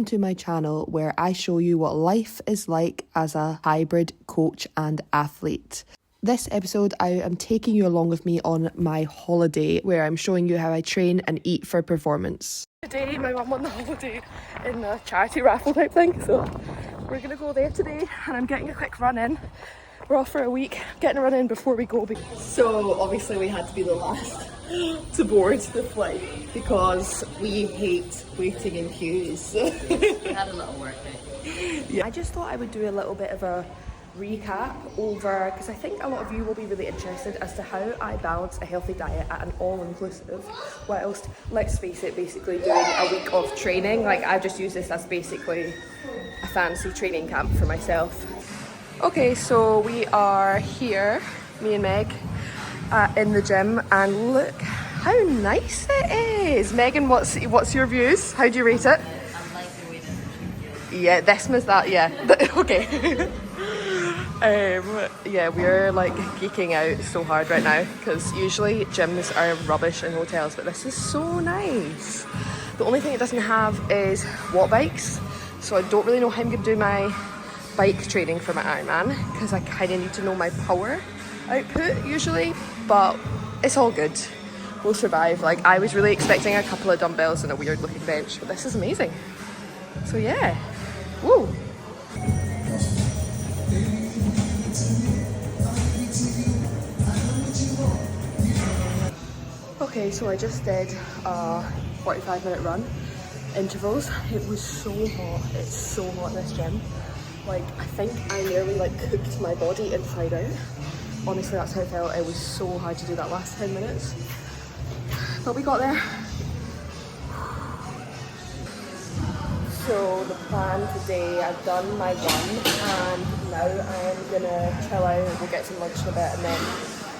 welcome to my channel where I show you what life is like as a hybrid coach and athlete. This episode, I am taking you along with me on my holiday where I'm showing you how I train and eat for performance. Today, my mum won the holiday in a charity raffle type thing, so we're going to go there today and I'm getting a quick run in. We're off for a week, getting a run in before we go. So obviously we had to be the last to board the flight because we hate waiting in queues. We had a little work out. Yeah. I just thought I would do a little bit of a recap over, because I think a lot of you will be really interested as to how I balance a healthy diet at an all-inclusive whilst, let's face it, basically doing a week of training. Like, I just use this as basically a fancy training camp for myself. Okay, so we are here, me and Meg, in the gym, and look how nice it is. Megan, what's your views? How do you rate it? I like the way that. Yeah, this was that, yeah. Okay. Yeah, we're like geeking out so hard right now because usually gyms are rubbish in hotels, but this is so nice. The only thing it doesn't have is watt bikes, so I don't really know how I'm going to do my bike training for my Ironman because I kind of need to know my power output usually, but it's all good. We'll survive. Like, I was really expecting a couple of dumbbells and a weird looking bench, but this is amazing. So yeah, woo. Okay, so I just did a 45-minute run, intervals. It was so hot. It's so hot in this gym. Like, I think I nearly like cooked my body inside out. Honestly, that's how I felt. It was so hard to do that last 10 minutes. But we got there. So the plan today, I've done my run and now I'm gonna chill out. We'll get some lunch in a bit and then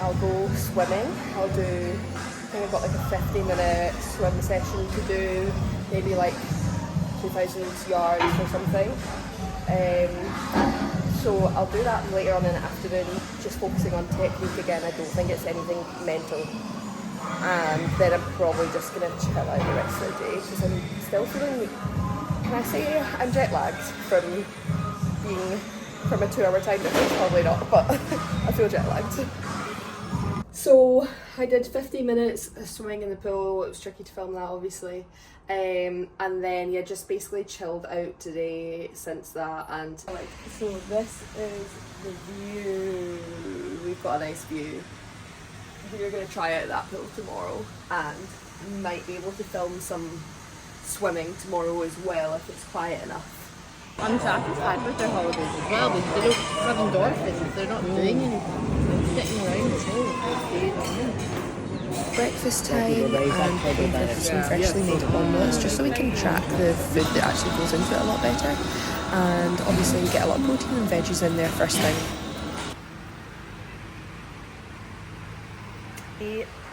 I'll go swimming. I think I've got like a 50-minute swim session to do, maybe like 2,000 yards or something. So I'll do that later on in the afternoon, just focusing on technique again. I don't think it's anything mental. And then I'm probably just going to chill out the rest of the day because I'm still feeling, can I say I'm jet lagged from a 2-hour time difference? Probably not, but I feel jet lagged. So I did 50 minutes swimming in the pool. It was tricky to film that, obviously. And then yeah, just basically chilled out today since that. And like, so this is the view. We've got a nice view. We're gonna try out that pool tomorrow and might be able to film some swimming tomorrow as well if it's quiet enough. I'm satisfied with their holidays as well because they don't have endorphins, they're not doing anything. They're sitting around the home. Breakfast time and heading for some freshly made omelettes just so we can track the food that actually goes into it a lot better, and obviously we get a lot of protein and veggies in there first thing.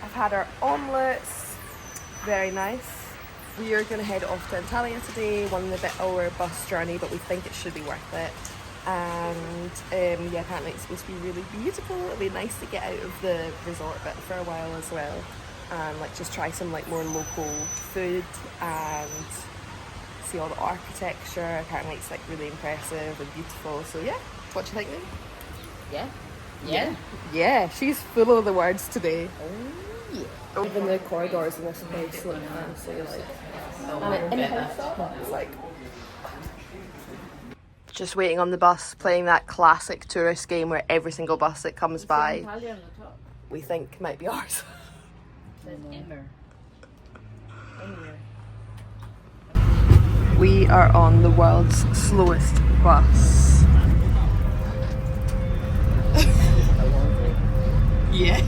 I've had our omelettes, very nice. We are going to head off to Antalya today, 1.5-hour bus journey, but we think it should be worth it. And yeah, apparently it's supposed to be really beautiful. It'll be nice to get out of the resort bit for a while as well, and like just try some like more local food and see all the architecture. Apparently it's like really impressive and beautiful. So yeah, what do you think? Yeah, she's full of the words today. Oh yeah. Even the corridors in this place look fancy, like, and in-house stuff. It's like just waiting on the bus, playing that classic tourist game where every single bus that comes by we think might be ours. We are on the world's slowest bus. Yeah.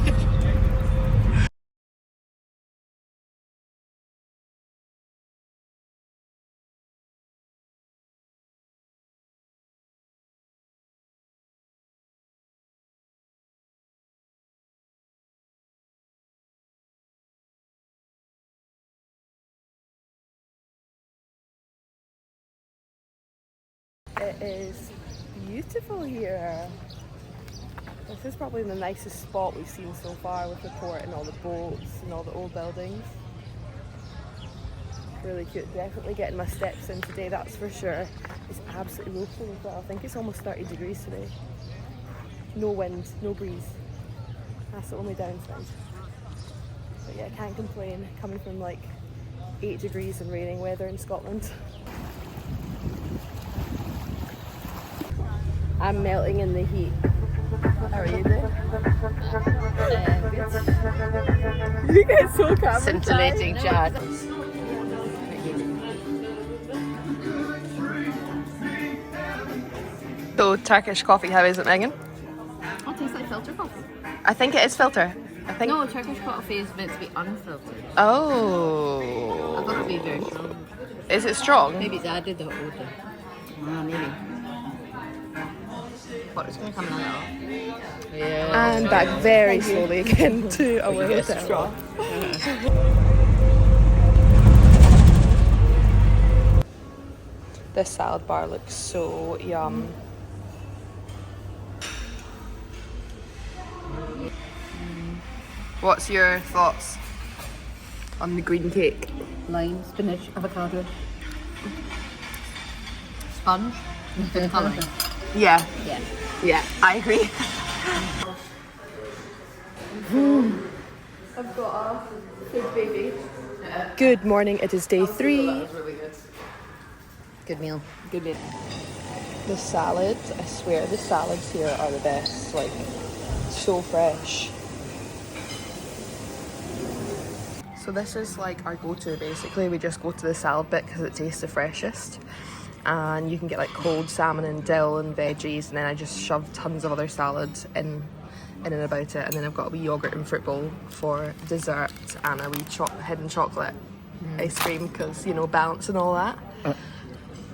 It is beautiful here. This is probably the nicest spot we've seen so far with the port and all the boats and all the old buildings. Really cute. Definitely getting my steps in today, that's for sure. It's absolutely roasting as well. I think it's almost 30 degrees today. No wind, no breeze. That's the only downside. But yeah, can't complain coming from like 8 degrees and raining weather in Scotland. I'm melting in the heat. How are you doing? You get so camera Scintillating chat. So Turkish coffee, how is it, Megan? Oh, it tastes like filter coffee. I think it is filter. I think. No, Turkish coffee is meant to be unfiltered. Oh. I thought it would be very strong. Is it strong? Maybe it's added the order. Maybe. But it's going to come out. Yeah. And back very slowly again to our hotel. This salad bar looks so yum. What's your thoughts on the green cake? Lime, spinach, avocado. Sponge. Good colouring. Yeah. Yeah. Yeah, I agree. I've got a food baby. Good morning, it is day 3. That was really good. Good meal. Good meal. The salad, I swear the salads here are the best, like so fresh. So this is like our go-to basically. We just go to the salad bit because it tastes the freshest. And you can get like cold salmon and dill and veggies, and then I just shove tons of other salads in and about it, and then I've got a wee yogurt and fruit bowl for dessert and a wee hidden chocolate ice cream because, you know, balance and all that.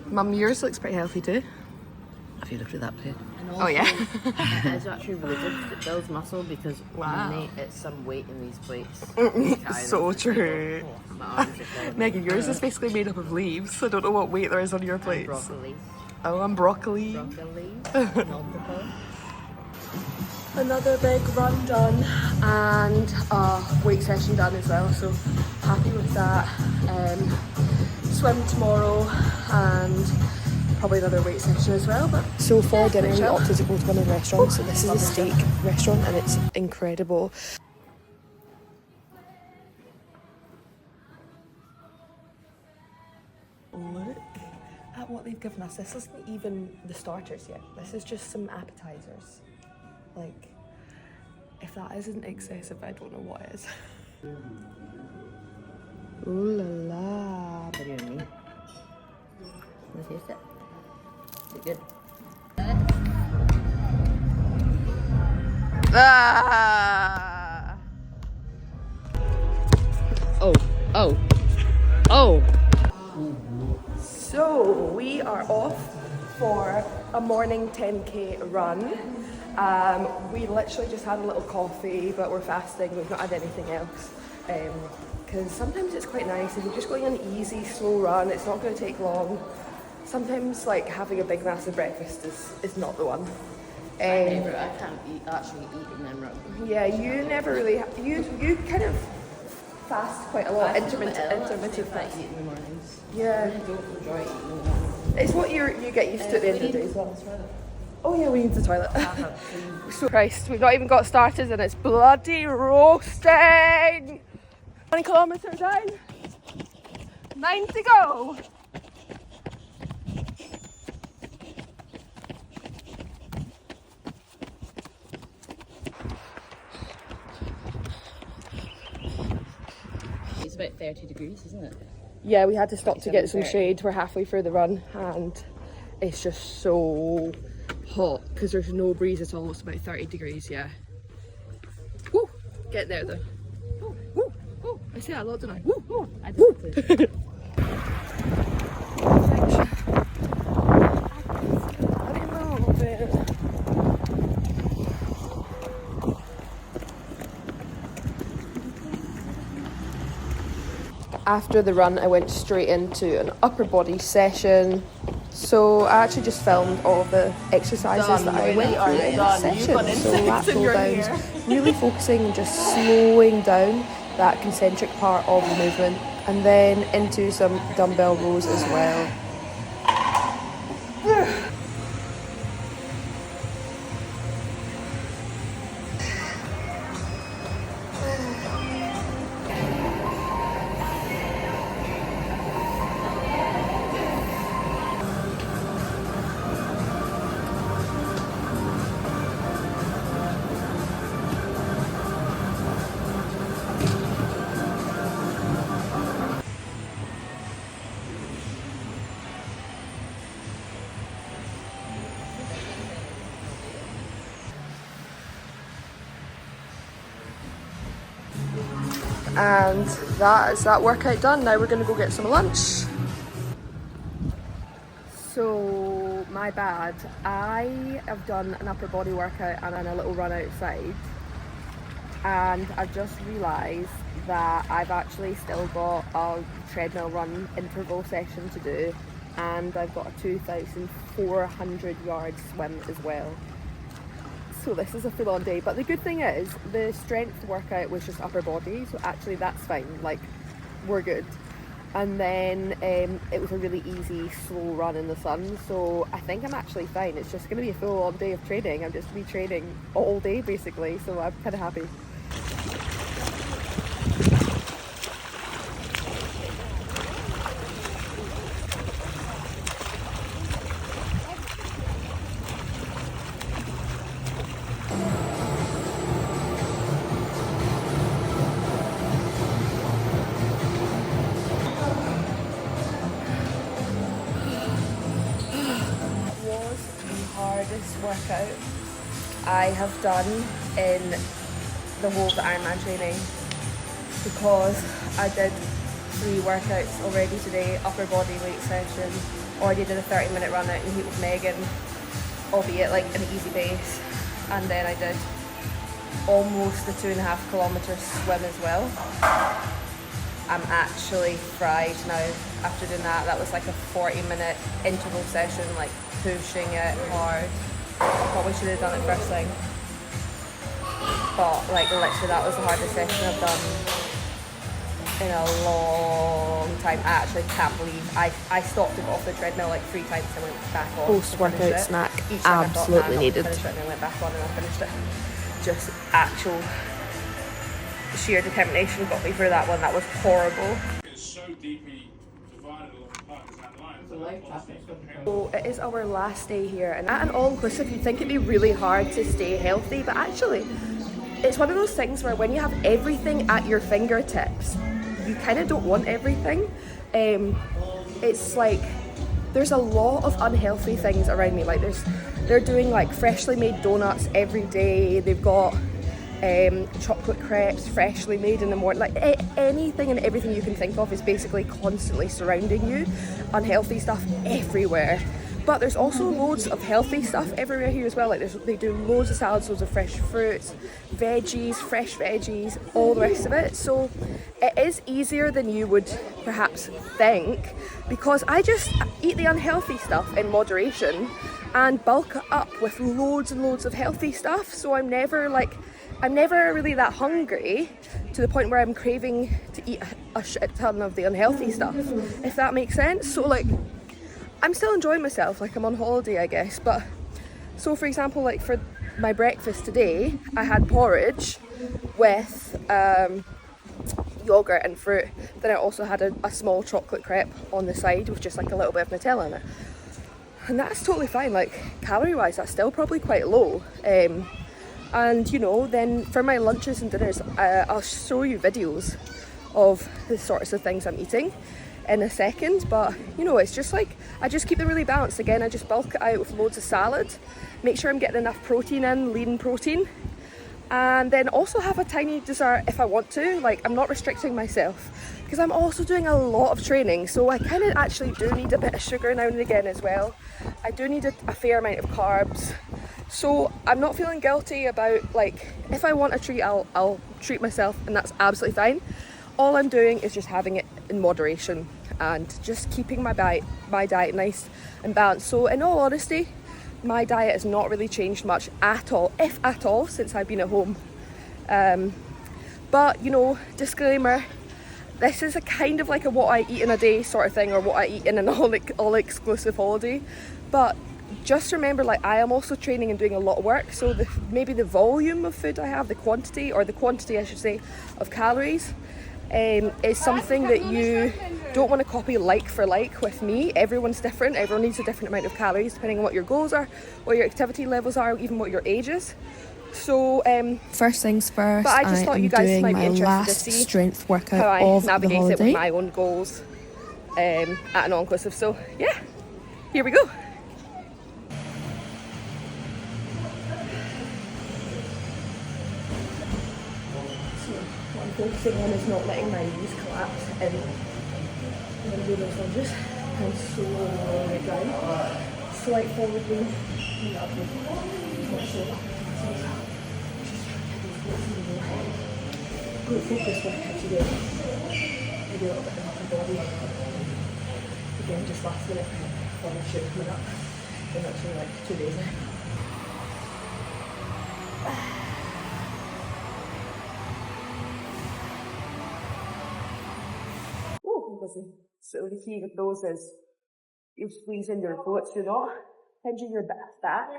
Mum, yours looks pretty healthy too. Have you looked at that plate? Oh yeah. It's actually really good. It builds muscle because Wow. it's some weight in these plates. So true. My arms are tired. Megan, yours is basically made up of leaves. I don't know what weight there is on your plates. Broccoli. Oh, and broccoli. Broccoli. Multiple. Another big run done and a weight session done as well, so happy with that. Swim tomorrow and probably another weight session as well. But so for dinner we opted to go to one of the restaurants. So this is a steak restaurant and it's incredible. Look at what they've given us. This isn't even the starters yet. This is just some appetizers. Like, if that isn't excessive, I don't know what is. Ooh la la. What do you mean? Let's taste it. Is it good? Ah! Oh. Oh. Oh. So we are off for a morning 10k run. We literally just had a little coffee, but we're fasting. We've not had anything else. Because sometimes it's quite nice if you're just going an easy, slow run. It's not going to take long. Sometimes like having a big massive breakfast is not the one. I can't actually eat and then run. Yeah, you never really. You kind of fast quite a lot. Intermittent I fast. eat in the mornings. Yeah. I really don't enjoy eating in the mornings. It's what you get used to at the end of the day as well. Oh yeah, we need the toilet. So Christ, we've not even got started and it's bloody roasting. 1 kilometre down. 9 to go. It's about 30 degrees, isn't it? Yeah, we had to stop to get some shade. We're halfway through the run and it's just so hot because there's no breeze. It's almost about 30 degrees, yeah. Woo! Get there though. Woo! Woo! Woo! I say that a lot, don't I? Woo! Woo! I do. After the run, I went straight into an upper body session. So I actually just filmed all of the exercises that I went through in the session. So lateral downs, really focusing and just slowing down that concentric part of the movement. and then into some dumbbell rows as well. And that is that workout done. Now we're going to go get some lunch. So, my bad. I have done an upper body workout and then a little run outside. And I've just realised that I've actually still got a treadmill run interval session to do. And I've got a 2,400 yard swim as well. So this is a full-on day, but the good thing is the strength workout was just upper body, so actually that's fine, like we're good. And then it was a really easy slow run in the sun, so I think I'm actually fine. It's just going to be a full-on day of training. I'm just going to be training all day basically, so I'm kind of happy. Hardest workout I have done in the whole of the Ironman training, because I did 3 workouts already today. Upper body weight session, already did a 30-minute run out in the heat with Megan, albeit like an easy base, and then I did almost the 2.5 kilometre swim as well. I'm actually fried now after doing that. That was like a 40-minute interval session, like pushing it hard. Probably should have done it first thing. But like literally that was the hardest session I've done in a long time. I actually can't believe I stopped to go off the treadmill like 3 times and went back on. Post-workout snack, Each time absolutely needed. I finished it and then went back on and I finished it. Just actual sheer determination got me through that one. That was horrible. It's so deeply divided along partisan lines. So it is our last day here, and at an all-inclusive you'd think it'd be really hard to stay healthy, but actually it's one of those things where when you have everything at your fingertips, you kind of don't want everything. It's like there's a lot of unhealthy things around me. Like they're doing like freshly made donuts every day. They've got chocolate crepes freshly made in the morning. Like anything and everything you can think of is basically constantly surrounding you. Unhealthy stuff everywhere. But there's also loads of healthy stuff everywhere here as well. Like they do loads of salads, loads of fresh fruits, veggies, fresh veggies, all the rest of it. So it is easier than you would perhaps think, because I just eat the unhealthy stuff in moderation and bulk it up with loads and loads of healthy stuff. So I'm never really that hungry to the point where I'm craving to eat a shit ton of the unhealthy stuff, if that makes sense. So like I'm still enjoying myself, like I'm on holiday I guess. But so for example, like for my breakfast today I had porridge with yogurt and fruit. Then I also had a small chocolate crepe on the side with just like a little bit of Nutella in it, and that's totally fine. Like calorie wise that's still probably quite low. And you know, then for my lunches and dinners I'll show you videos of the sorts of things I'm eating in a second, but you know, it's just like I just keep them really balanced. Again, I just bulk it out with loads of salad, make sure I'm getting enough protein in, lean protein, and then also have a tiny dessert if I want to. Like I'm not restricting myself because I'm also doing a lot of training, so I kind of actually do need a bit of sugar now and again as well. I do need a fair amount of carbs, so I'm not feeling guilty about, like, if I want a treat I'll treat myself, and that's absolutely fine. All I'm doing is just having it in moderation and just keeping my diet nice and balanced. So in all honesty, my diet has not really changed much at all, if at all, since I've been at home. But you know, disclaimer, this is a kind of like a what I eat in a day sort of thing, or what I eat in an all-exclusive holiday. But just remember, like, I am also training and doing a lot of work, so maybe the volume of food I have, the quantity I should say, of calories, is something that you don't want to copy like for like with me. Everyone's different, everyone needs a different amount of calories depending on what your goals are, what your activity levels are, even what your age is. So first things first, but I just thought you guys might be interested to see strength workout how I of navigate the it holiday. with my own goals at an all-inclusive. So yeah, here we go. What I'm focusing on is not letting my knees collapse and I'm going to do those lunges and slowly lowering it down. Slight forward lean. Good focus workout today. Maybe a little bit of upper body. Again, just last minute photoshoot coming up. In actually like 2 days now. So the key with those is you're squeezing your glutes. You're not hinging your back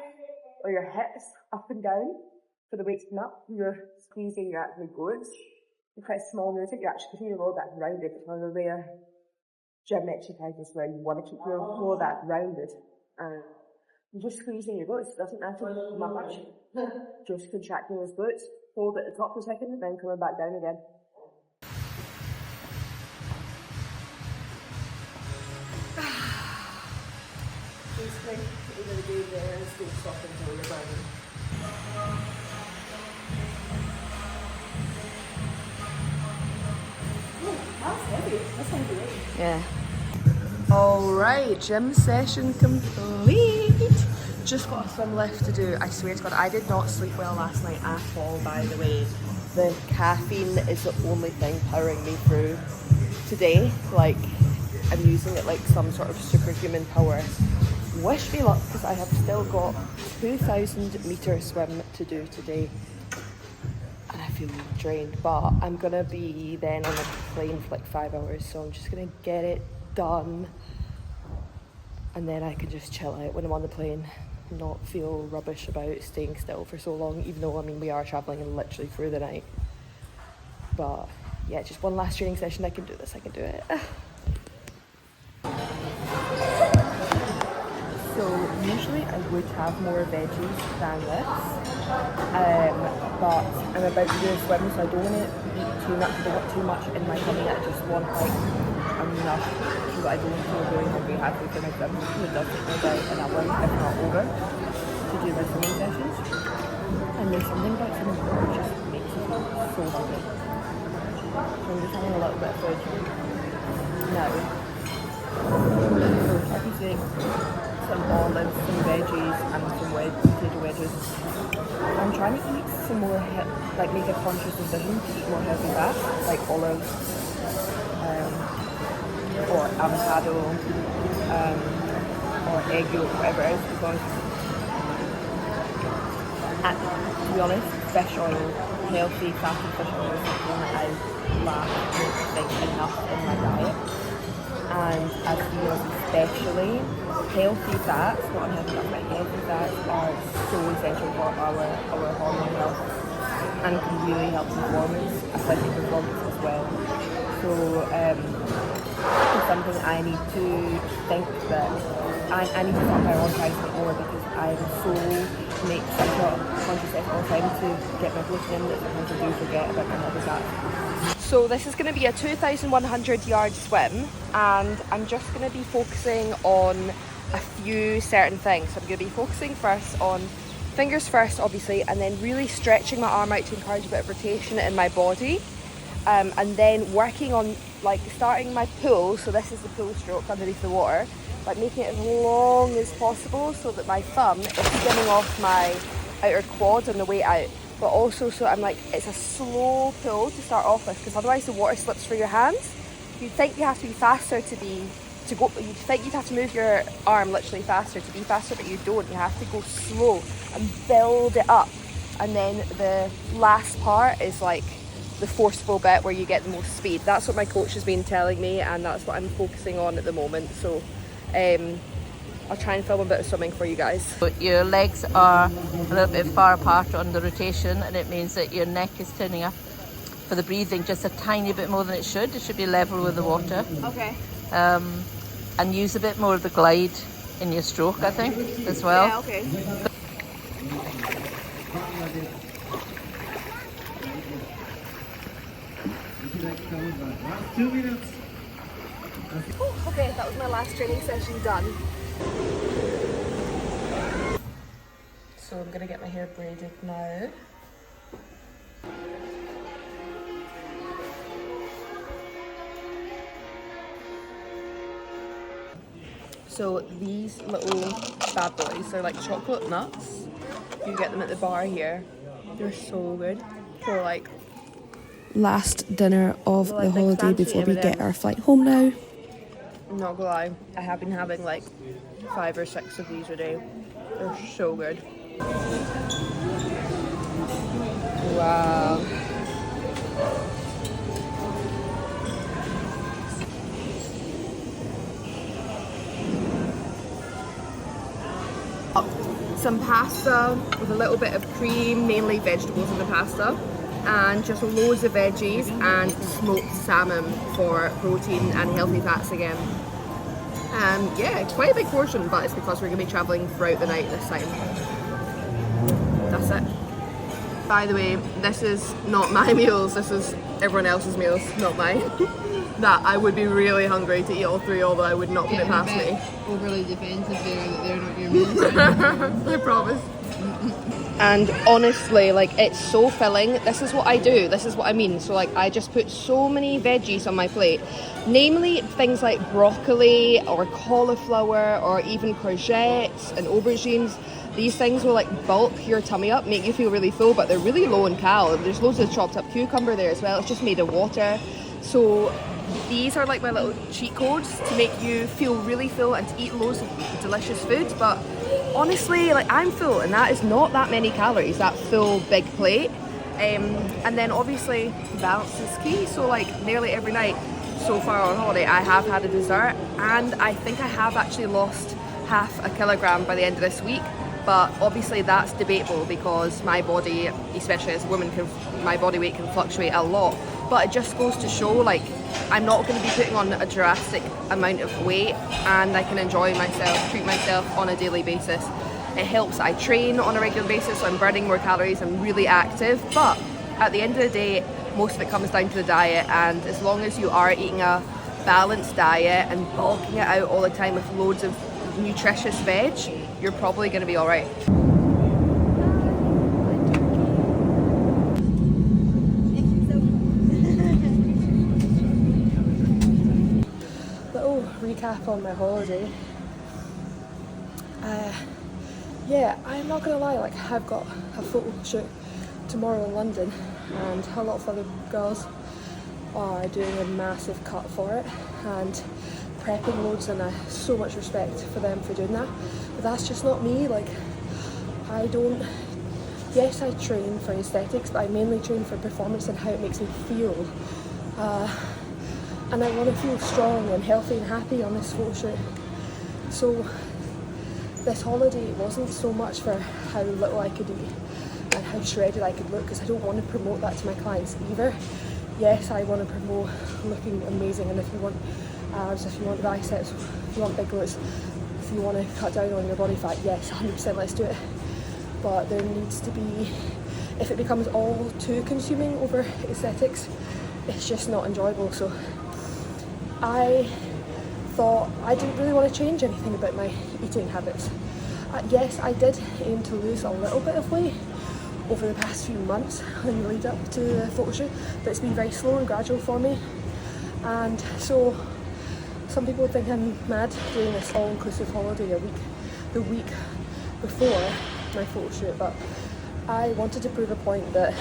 or your hips up and down for the weight to come up. You're squeezing your actual glutes. You're quite small movement. You're actually keeping your lower back rounded. It's one of the gym exercises where you want to keep your lower back rounded. And you're just squeezing your glutes. It doesn't matter much. Just contracting those glutes. Hold at the top for a second and then coming back down again. Basically, what you're going to do there is go soft until you're burning. Oh, that's heavy. That's heavy weight. Yeah. Alright, gym session complete. Just got a swim left to do. I swear to God, I did not sleep well last night at all, by the way. The caffeine is the only thing powering me through today. Like, I'm using it like some sort of superhuman power. Wish me luck, because I have still got 2,000 metre swim to do today. And I feel drained, but I'm gonna be then on a plane for like 5 hours, so I'm just gonna get it done. And then I can just chill out when I'm on the plane, not feel rubbish about staying still for so long, even though, I mean, we are travelling literally through the night. But yeah, just one last training session. I can do this, I can do it. So usually I would have more veggies than this, but I'm about to do a swim, so I don't want to eat too much. I don't want too much in my tummy. I just want like enough so that I don't feel really hungry halfway through my swim. It does take me about an hour, if not over, to do my swimming sessions. And there's something about swimming water that just makes me feel so hungry. So I'm just having a little bit of food now. So everything. Some olives, some veggies, and some potato wedges. I'm trying to eat some more, make a conscious decision to eat more healthy fats, like olives, or avocado, or egg yolk, whatever it is, because, to be honest, fish oil, healthy fatty fish oil is something that I lack, don't think, enough in my diet. And as females especially, healthy fats, not unhealthy fats, but healthy fats are so essential for our hormone health and can really help performance, especially performance as well. So it's something I need to think that I need to start prioritising it more, because I make such a conscious effort all the time to get my protein in that sometimes I do forget about my healthy fats. So this is going to be a 2,100 yard swim, and I'm just going to be focusing on a few certain things. So I'm going to be focusing first on fingers first, obviously, and then really stretching my arm out to encourage a bit of rotation in my body, and then working on like starting my pull. So this is the pull stroke underneath the water, like making it as long as possible so that my thumb is skimming off my outer quad on the way out. But also, so I'm like, it's a slow pull to start off with, because otherwise the water slips through your hands. You'd think you have to be faster you'd think you'd have to move your arm literally faster to be faster, but you don't. You have to go slow and build it up. And then the last part is like the forceful bit where you get the most speed. That's what my coach has been telling me, and that's what I'm focusing on at the moment. So I'll try and film a bit of swimming for you guys. Your legs are a little bit far apart on the rotation, and it means that your neck is turning up for the breathing just a tiny bit more than it should. It should be level with the water. Okay. And use a bit more of the glide in your stroke, I think, as well. Yeah, okay. Last 2 minutes. Okay, that was my last training session done. So I'm gonna get my hair braided now. So these little bad boys, they're like chocolate nuts. You get them at the bar here. They're so good. For like last dinner of the holiday before we get our flight home now. I'm not gonna lie, I have been having like 5 or 6 of these a day. They're so good. Wow. Some pasta with a little bit of cream, mainly vegetables in the pasta, and just loads of veggies and smoked salmon for protein and healthy fats again. Yeah, it's quite a big portion, but it's because we're going to be travelling throughout the night this time. That's it. By the way, this is not my meals, this is everyone else's meals, not mine. That I would be really hungry to eat all 3, although I would not put it past me. Overly defensive there that they're not your meals. I promise. And honestly, like, it's so filling. This is what I do, this is what I mean. So like, I just put so many veggies on my plate, namely things like broccoli or cauliflower or even courgettes and aubergines. These things will like bulk your tummy up, make you feel really full, but they're really low in cal. There's loads of chopped up cucumber there as well. It's just made of water. So these are like my little cheat codes to make you feel really full and to eat loads of delicious food. But honestly, like, I'm full, and that is not that many calories, that full big plate. And then obviously balance is key. So like nearly every night so far on holiday I have had a dessert, and I think I have actually lost half a kilogram by the end of this week. But obviously that's debatable because my body, especially as a woman, my body weight can fluctuate a lot. But it just goes to show, like, I'm not going to be putting on a drastic amount of weight, and I can enjoy myself, treat myself on a daily basis. It helps I train on a regular basis, so I'm burning more calories, I'm really active. But at the end of the day, most of it comes down to the diet, and as long as you are eating a balanced diet and bulking it out all the time with loads of nutritious veg, you're probably going to be alright. Little recap on my holiday. Yeah, I'm not gonna lie, like, I've got a photo shoot tomorrow in London, and a lot of other girls are doing a massive cut for it and prepping loads, and I have so much respect for them for doing that. But that's just not me. Like, I don't, yes, I train for aesthetics, but I mainly train for performance and how it makes me feel. And I want to feel strong and healthy and happy on this photo shoot. So this holiday wasn't so much for how little I could eat and how shredded I could look, because I don't want to promote that to my clients either. Yes, I want to promote looking amazing, and if you want abs, if you want biceps, if you want big glutes, if you want to cut down on your body fat, yes, 100% let's do it. But there needs to be, if it becomes all too consuming over aesthetics, it's just not enjoyable. So I thought I didn't really want to change anything about my eating habits. Yes, I did aim to lose a little bit of weight over the past few months in the lead up to the photo shoot, but it's been very slow and gradual for me. And so some people think I'm mad doing this all-inclusive holiday the week before my photo shoot, but I wanted to prove a point that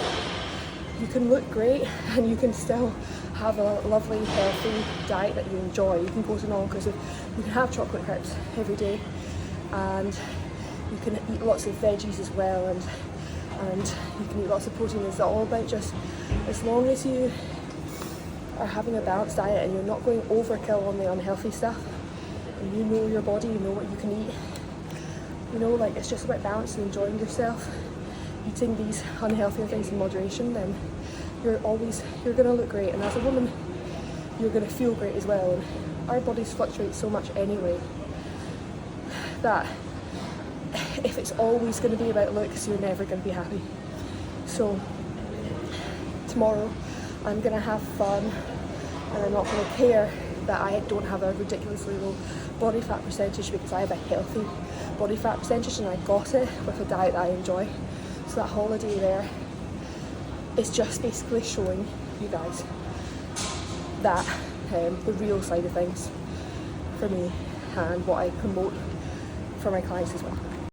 you can look great and you can still have a lovely, healthy diet that you enjoy. You can go to an all-inclusive, you can have chocolate crepes every day, and you can eat lots of veggies as well, and and you can eat lots of protein. It's all about just, as long as you are having a balanced diet and you're not going overkill on the unhealthy stuff, and you know your body, you know what you can eat, you know, like it's just about balance and enjoying yourself, eating these unhealthier things in moderation, then you're gonna look great, and as a woman you're gonna feel great as well. And our bodies fluctuate so much anyway that if it's always going to be about looks, you're never going to be happy. So tomorrow I'm going to have fun, and I'm not going to care that I don't have a ridiculously low body fat percentage, because I have a healthy body fat percentage and I got it with a diet that I enjoy. So that holiday there is just basically showing you guys that the real side of things for me, and what I promote for my clients as well.